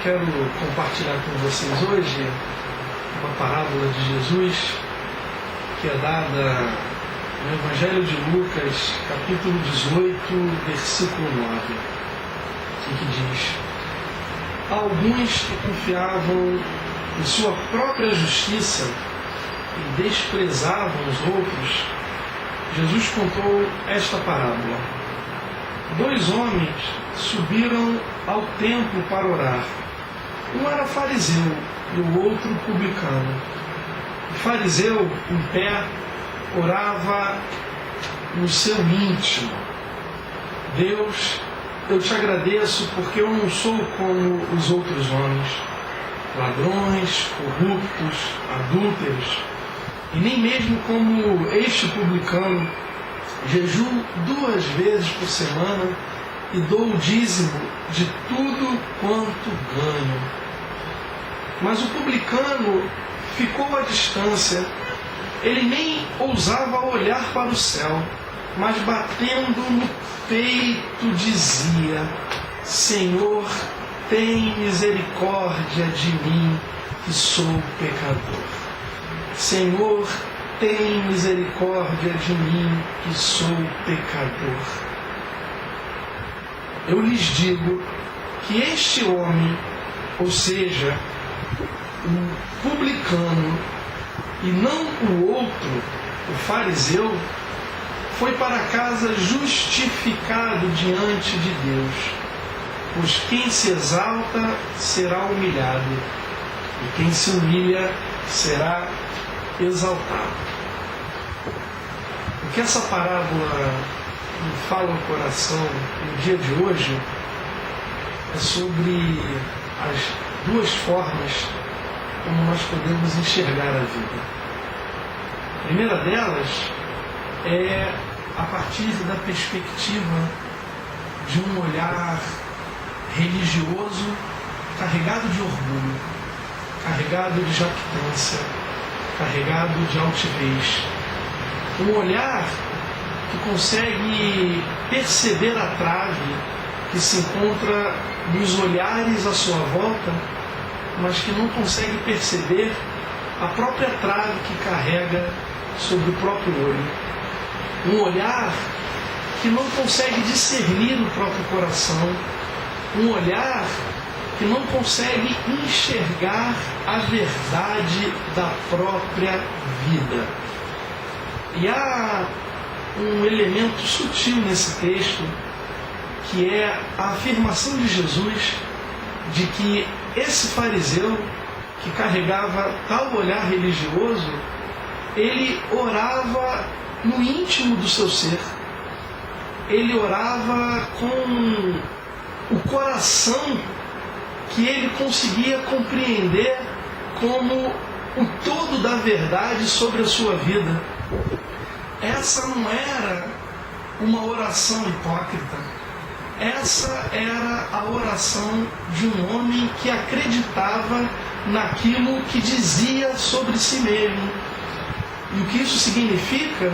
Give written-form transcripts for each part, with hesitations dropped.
quero compartilhar com vocês hoje uma parábola de Jesus que é dada no Evangelho de Lucas, capítulo 18, versículo 9, que diz: alguns que confiavam em sua própria justiça e desprezavam os outros, Jesus contou esta parábola. 2 homens subiram ao templo para orar. Um era fariseu e o outro publicano. O fariseu, em pé, orava no seu íntimo: Deus, eu te agradeço porque eu não sou como os outros homens, ladrões, corruptos, adúlteros, e nem mesmo como este publicano. Jejuo 2 vezes por semana e dou o dízimo de tudo quanto ganho. Mas o publicano ficou à distância. Ele nem ousava olhar para o céu, mas batendo no peito dizia: Senhor, tem misericórdia de mim, que sou pecador. Senhor, tem misericórdia de mim, que sou pecador. Eu lhes digo que este homem, ou seja, o publicano, e não o outro, o fariseu, foi para casa justificado diante de Deus. Pois quem se exalta será humilhado, e quem se humilha será exaltado. O que essa parábola me fala ao coração no dia de hoje é sobre as 2 formas como nós podemos enxergar a vida. A primeira delas é a partir da perspectiva de um olhar religioso carregado de orgulho, carregado de jactância, carregado de altivez. Um olhar que consegue perceber a trave que se encontra nos olhares à sua volta, mas que não consegue perceber a própria trave que carrega sobre o próprio olho. Um olhar que não consegue discernir o próprio coração. Um olhar que não consegue enxergar a verdade da própria vida. E há um elemento sutil nesse texto, que é a afirmação de Jesus de que esse fariseu, que carregava tal olhar religioso, ele orava no íntimo do seu ser. Ele orava com o coração que ele conseguia compreender como o todo da verdade sobre a sua vida. Essa não era uma oração hipócrita. Essa era a oração de um homem que acreditava naquilo que dizia sobre si mesmo. E o que isso significa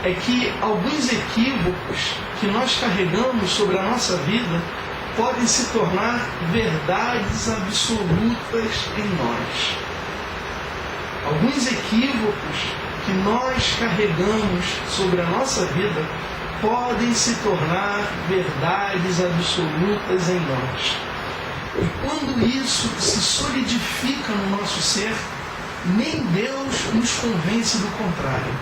é que alguns equívocos que nós carregamos sobre a nossa vida podem se tornar verdades absolutas em nós. Alguns equívocos que nós carregamos sobre a nossa vida podem se tornar verdades absolutas em nós. E quando isso se solidifica no nosso ser, nem Deus nos convence do contrário.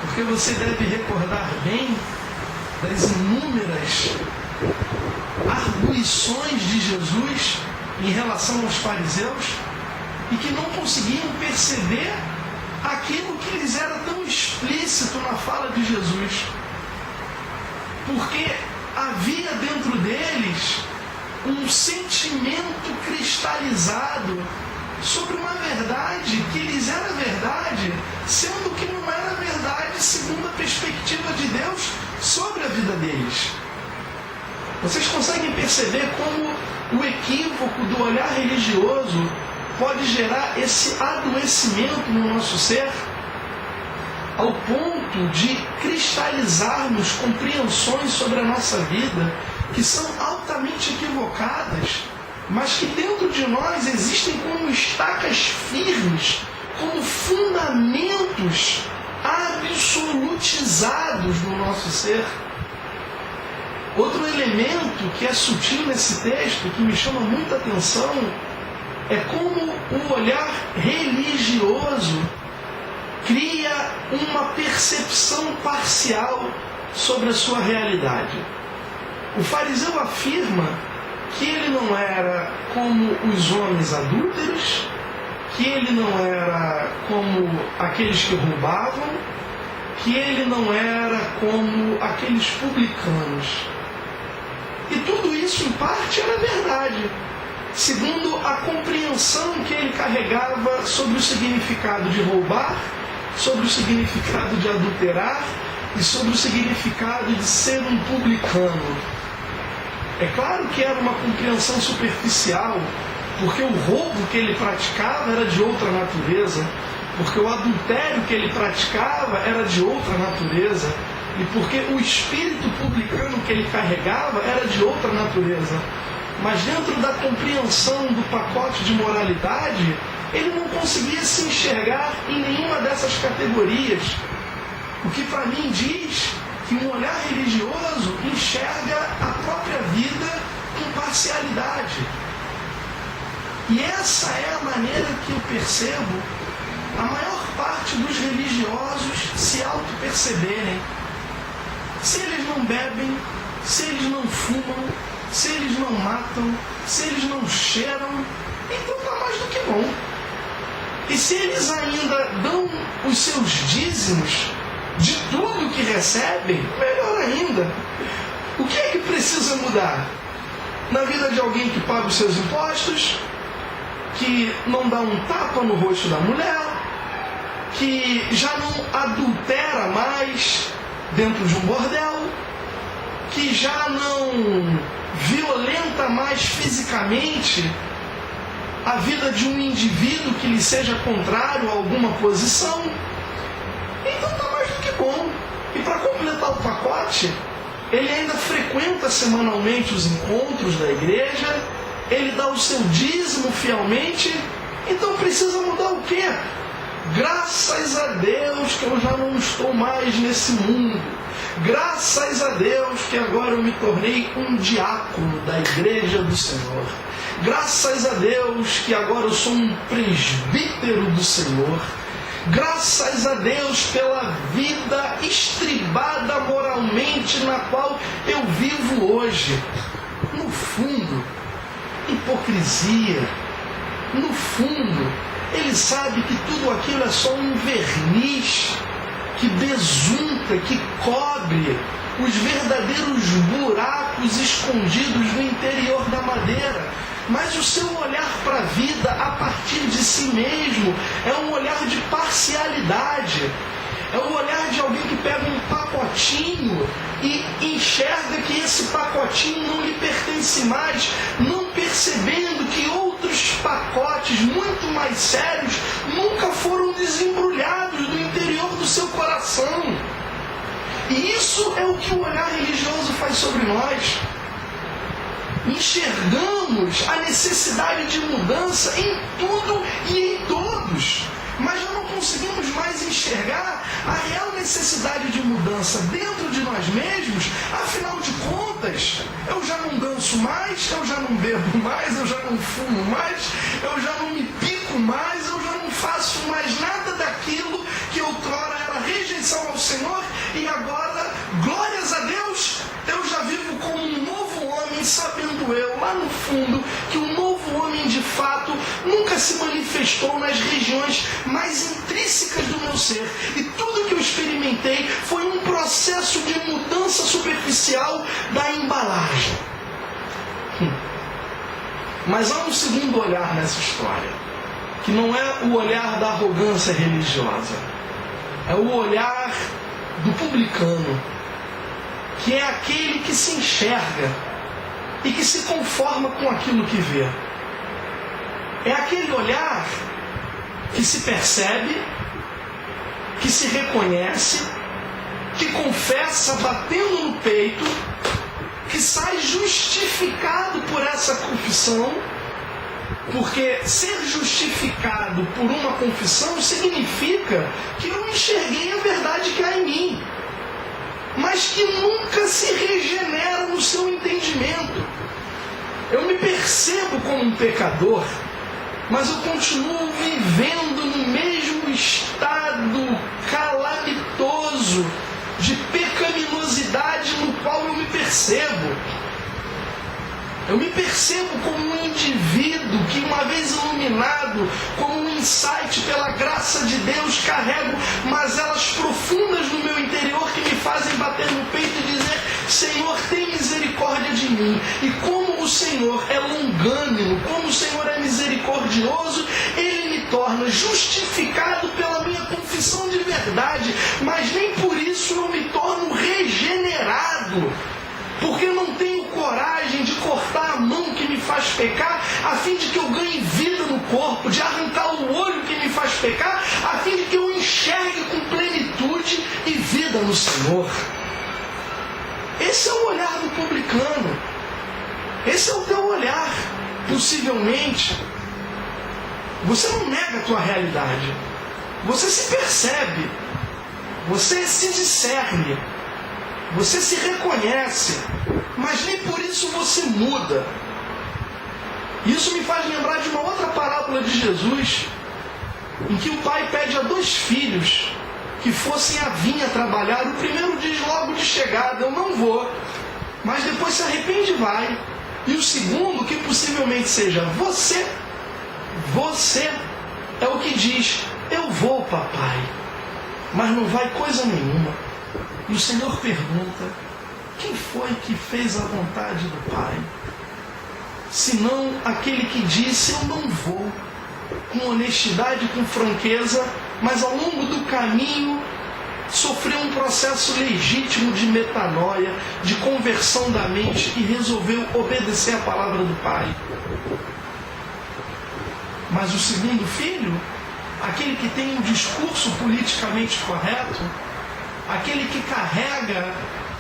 Porque você deve recordar bem das inúmeras arguições de Jesus em relação aos fariseus, e que não conseguiam perceber aquilo que lhes era tão explícito na fala de Jesus. Porque havia dentro deles um sentimento cristalizado sobre uma verdade que lhes era verdade, sendo que não era verdade segundo a perspectiva de Deus sobre a vida deles. Vocês conseguem perceber como o equívoco do olhar religioso pode gerar esse adoecimento no nosso ser, ao ponto de cristalizarmos compreensões sobre a nossa vida que são altamente equivocadas mas que dentro de nós existem como estacas firmes, como fundamentos absolutizados no nosso ser. Outro elemento que é sutil nesse texto, que me chama muita atenção, é como o olhar religioso cria uma percepção parcial sobre a sua realidade. O fariseu afirma que ele não era como os homens adúlteros, que ele não era como aqueles que roubavam, que ele não era como aqueles publicanos. E tudo isso, em parte, era verdade, segundo a compreensão que ele carregava sobre o significado de roubar, sobre o significado de adulterar e sobre o significado de ser um publicano. É claro que era uma compreensão superficial, porque o roubo que ele praticava era de outra natureza, porque o adultério que ele praticava era de outra natureza, e porque o espírito publicano que ele carregava era de outra natureza. Mas dentro da compreensão do pacote de moralidade, ele não conseguia se enxergar em nenhuma dessas categorias. O que para mim diz que um olhar religioso enxerga a própria vida com parcialidade. E essa é a maneira que eu percebo a maior parte dos religiosos se auto-perceberem. Se eles não bebem, se eles não fumam, se eles não matam, se eles não cheiram, então está mais do que bom. E se eles ainda dão os seus dízimos de tudo que recebem, melhor ainda. O que é que precisa mudar? Na vida de alguém que paga os seus impostos, que não dá um tapa no rosto da mulher, que já não adultera mais dentro de um bordel, que já não violenta mais fisicamente a vida de um indivíduo que lhe seja contrário a alguma posição, então está mais do que bom. E para completar o pacote, ele ainda frequenta semanalmente os encontros da igreja, ele dá o seu dízimo fielmente, então precisa mudar o quê? Graças a Deus que eu já não estou mais nesse mundo. Graças a Deus que agora eu me tornei um diácono da igreja do Senhor. Graças a Deus que agora eu sou um presbítero do Senhor. Graças a Deus pela vida estribada moralmente na qual eu vivo hoje. No fundo, hipocrisia. No fundo, ele sabe que tudo aquilo é só um verniz que besunta, que cobre os verdadeiros buracos escondidos no interior da madeira. Mas o seu olhar para a vida a partir de si mesmo é um olhar de parcialidade. É o olhar de alguém que pega um pacotinho e enxerga que esse pacotinho não lhe pertence mais, não percebendo que outros pacotes muito mais sérios nunca foram desembrulhados do interior do seu coração. E isso é o que o olhar religioso faz sobre nós. Enxergamos a necessidade de mudança em tudo e em todos, mas já não conseguimos mais enxergar a real necessidade de mudança dentro de nós mesmos. Afinal de contas, eu já não danço mais, eu já não bebo mais, eu já não fumo mais, eu já não me pico mais, eu já não faço mais nada daquilo que outrora era rejeição ao Senhor, e agora, glórias a Deus, eu já vivo como um novo homem, sabendo eu, lá no fundo, que o novo homem de fato nunca se manifestou nas regiões mais intrínsecas do meu ser. E tudo que eu experimentei foi um processo de mudança superficial da embalagem. Mas há um segundo olhar nessa história, que não é o olhar da arrogância religiosa, é o olhar do publicano, que é aquele que se enxerga e que se conforma com aquilo que vê. É aquele olhar que se percebe, que se reconhece, que confessa batendo no peito, que sai justificado por essa confissão Porque ser justificado por uma confissão significa que eu enxerguei a verdade que há em mim, mas que nunca se regenera no seu entendimento. Eu me percebo como um pecador, mas eu continuo vivendo no mesmo estado calamitoso de pecaminosidade no qual eu me percebo. Eu me percebo como um indivíduo que, uma vez iluminado, como um insight pela graça de Deus, carrego mazelas profundas no meu interior que me fazem bater no peito e dizer: Senhor, tem misericórdia de mim. E como o Senhor é longânimo, como o Senhor é misericordioso, Ele me torna justificado pela minha confissão de verdade, mas nem por isso eu me torno regenerado. Porque eu não tenho coragem de cortar a mão que me faz pecar, a fim de que eu ganhe vida no corpo, de arrancar o olho que me faz pecar, a fim de que eu enxergue com plenitude e vida no Senhor. Esse é o olhar do publicano. Esse é o teu olhar. Possivelmente, você não nega a tua realidade. Você se percebe. Você se discerne. Você se reconhece, mas nem por isso você muda. Isso me faz lembrar de uma outra parábola de Jesus, em que o pai pede a 2 filhos que fossem à vinha trabalhar. O primeiro diz logo de chegada: eu não vou, mas depois se arrepende e vai. E o segundo, que possivelmente seja você é o que diz: eu vou, papai, mas não vai coisa nenhuma. E o Senhor pergunta: quem foi que fez a vontade do Pai? Senão aquele que disse: eu não vou, com honestidade, com franqueza, mas ao longo do caminho sofreu um processo legítimo de metanoia, de conversão da mente, e resolveu obedecer a palavra do Pai. Mas o segundo filho, aquele que tem um discurso politicamente correto, aquele que carrega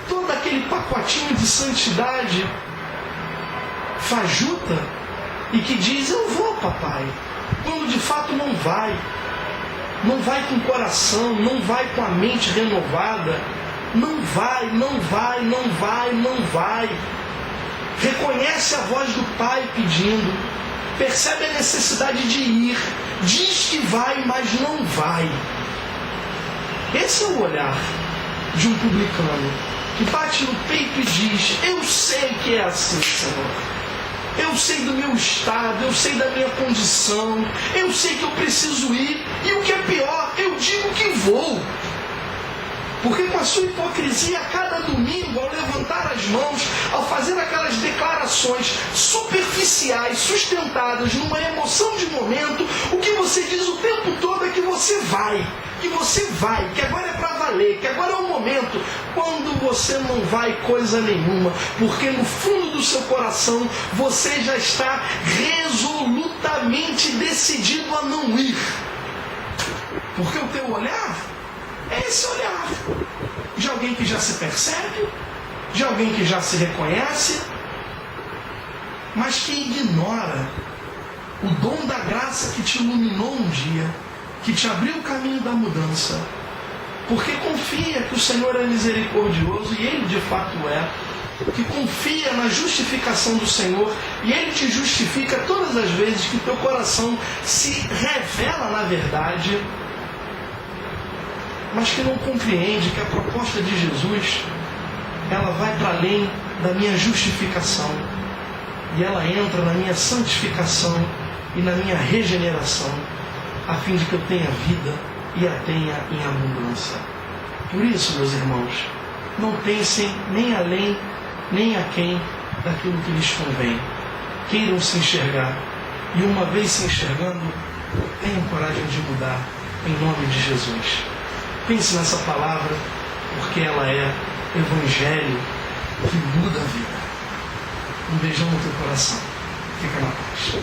todo aquele pacotinho de santidade fajuta e que diz: eu vou, papai, quando de fato não vai. Não vai com o coração, não vai com a mente renovada. Não vai. Reconhece a voz do pai pedindo, percebe a necessidade de ir, diz que vai, mas não vai. Esse é o olhar de um publicano, que bate no peito e diz: eu sei que é assim, Senhor. Eu sei do meu estado, eu sei da minha condição, eu sei que eu preciso ir, e o que é pior, eu digo que vou. Porque com a sua hipocrisia, a cada domingo, ao levantar as mãos, ao fazer aquelas declarações superficiais, sustentadas numa emoção de momento, o que você diz o tempo todo é que você vai, que agora é para valer, que agora é o momento, quando você não vai coisa nenhuma, porque no fundo do seu coração você já está resolutamente decidido a não ir. Porque o teu olhar é esse olhar de alguém que já se percebe, de alguém que já se reconhece, mas que ignora o dom da graça que te iluminou um dia, que te abriu o caminho da mudança, porque confia que o Senhor é misericordioso, e Ele de fato é, que confia na justificação do Senhor, e Ele te justifica todas as vezes que o teu coração se revela na verdade, mas que não compreende que a proposta de Jesus, ela vai para além da minha justificação, e ela entra na minha santificação e na minha regeneração, a fim de que eu tenha vida e a tenha em abundância. Por isso, meus irmãos, não pensem nem além, nem aquém daquilo que lhes convém. Queiram se enxergar, e uma vez se enxergando, tenham coragem de mudar, em nome de Jesus. Pense nessa palavra, porque ela é evangelho que muda a vida. Um beijão no teu coração. Fica na paz.